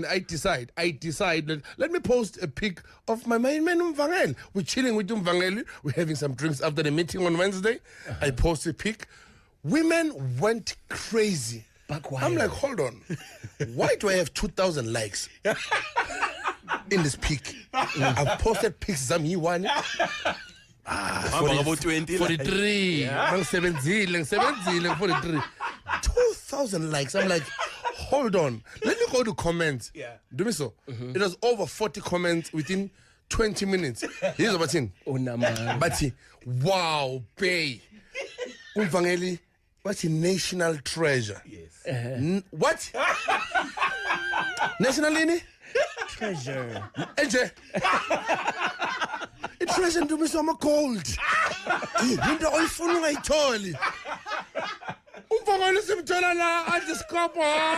I decide that let me post a pic of my main man Umvangeli. We're chilling with Umvangeli. We're having some drinks after the meeting on Wednesday. I post a pic. Women went crazy. I'm like, hold on. Why do I have 2,000 likes in this pic? I've posted pics of me one. 43. 43. 2,000 likes. I'm like, hold on. Let me go to comments. Yeah. Do me so. It was over 40 comments within 20 minutes. Here's what I'm But wow, pay. Umvangeli, what's a national treasure? Yes. What? National ini? Treasure. Enje. Treasure nto misoma gold. Into oyifuna ungayitholi. Umvangeli simthola la andiskopa.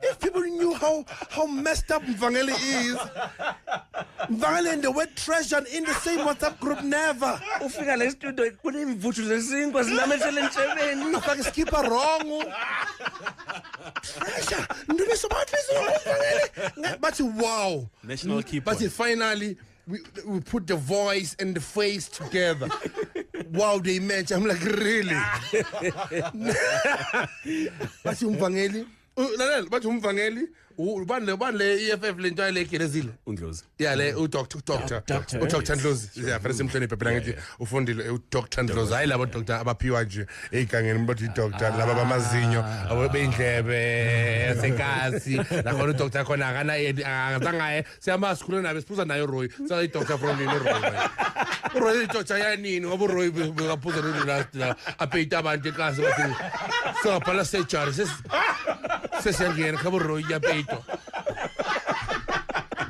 If people knew how messed up Mvangeli is. Mvangeli and the word treasure in the same WhatsApp group, never. Ufika la studio kunemvuthu zesinkwa zinamethele entshebeni. Afake skipper wrong. Treasure. Nto misoma Mvangeli. But wow. National keeper. But finally we put the voice and the face together. Wow, they match. I'm like, really? But Umvangeli, but Umvangeli, le EFF le nto ayilekile Undlozi. Yeah, le Dr. Ndlozi. Yeah, very simple phela ngithi ufundile uDr. Ndlozi. Hayi labo doctor abaphiwa nje egangeni bathi doctor laba bamazinyo abebendlebe sekasi la khona uDr. khona akana angazangaye siyamasikhulula nabe siphuza nayo Roy. Sayi Dr. from Roy. Roy doctor yanini ngoba Roy bekaphuza lo last la apeyita abantu ekasi bathi so phala surgery sesiyangena khabo Roy yapeito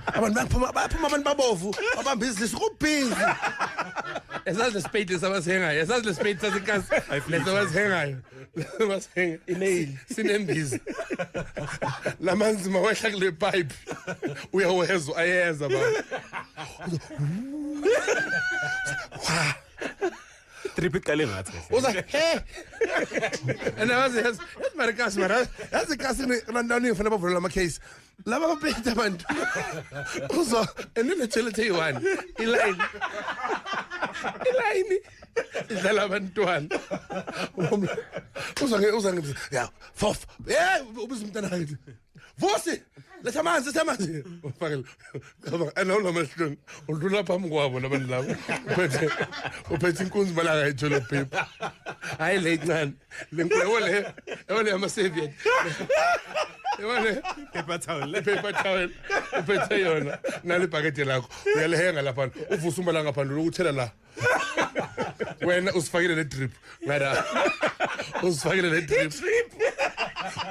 abantu baphuma abantu babovu abamba izisi kubhizi esazi spade sabasengayo esazi spade sasikasi lesabasengayo basenga email sinembizi lamanzi mawehla kule pipe uyawezwa ayeza baba Trip iqale ngathi. Uza he. Yes Marcus mara. Yazi kasi London ufuna bavula ama case. Laba baphethe abantu. Uza enene chelete yiwani. Iline. Idlala abantwana. Uza ngithi ya fof. Ubuzimntana hayi. Vosi. Letha amanzi. Ufakela. Anolo mashilong. Udlula phambi kwabo labantu labo. Uphethe inkunzi malanga ayithola paper. Hayi le ncane. Lenkwewo le ama Soviet. Yabona paper towel. Uphethe yona nale bhakede lakho. Uyalehenga lapha. Uvusa umbala ngaphandle ukuthela la. Wena usifakile le drip. Ngada. Usifakile le drip.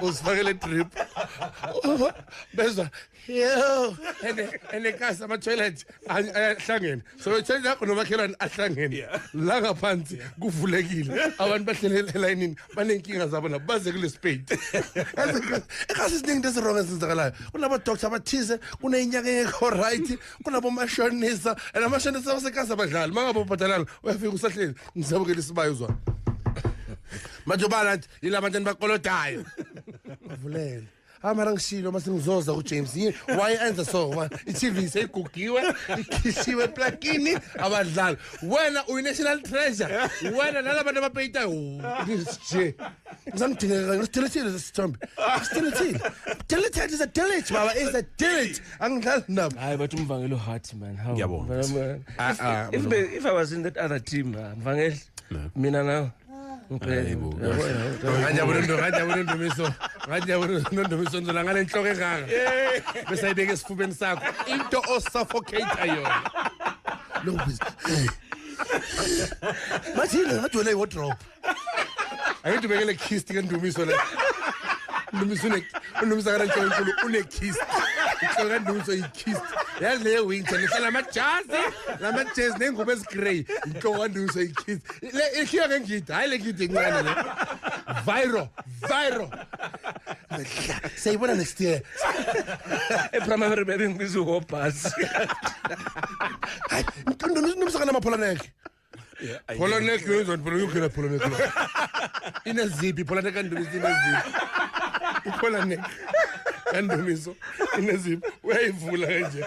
Usifakile drip. Bezwa. Yo. Ene casa ama toilet ahlangene. So toilet yakho nomakhelwane ahlangene. La ngaphansi kuvulekile. Abantu bahlele elayinini banenkinga zabo nabo baze kule spade. Ekasi siningi desirong esizakalayo. Kunabo doctor abathize, kunenyaka engekho right, kunabo mashonisa, and amashonisa basekasa badlali. Mangabo bhatalanga, uyafika usahleli, ngisabukela isibayo uzwana. Manje balathi ilabantu baqolodayo. Bavulele. Amara ngishilo masingizoza uJames. Why answer so? iTV seyigugiwe, ikhishiwe plakini abadlali. Wena uyi-national treasure. Wena nalabantu abapeyita nje. Ngizangidingeka ngisithelethile lesithombe. Ngisithelethile. Deleted is a delete, baba. Is a delete. Angidlali nabo. Hayi bathi Mvangeli hot man. How? Ngiyabonga. If I was in that other team, Mvangeli, mina now. Ngajabula Ndumiso ngizolanga ngale nhloko engaka bese ayibeke esifubeni sakho into osuffocate yona lo busy mathile ngajwele iwardrobe ayithi bekele kiss ke Ndumiso la Ndumiso kana nhloko une kiss nhloko Ndumiso ikiss yazi le winter ngihlala lama-jazz nengubo ezigrey inhloko Ndumiso ikiss le ikhiya ngengidi hayi le ngidi encane le viral sayibona next year Primary baby ngibiza ukobhasi. hayi Ndumiso kana mapholaneke Polonek yenzwa ngifuna Polonek. Inezipi Polonek Ndumiso inezipi. Polonek. kandumiso inezipho uyayivula kanje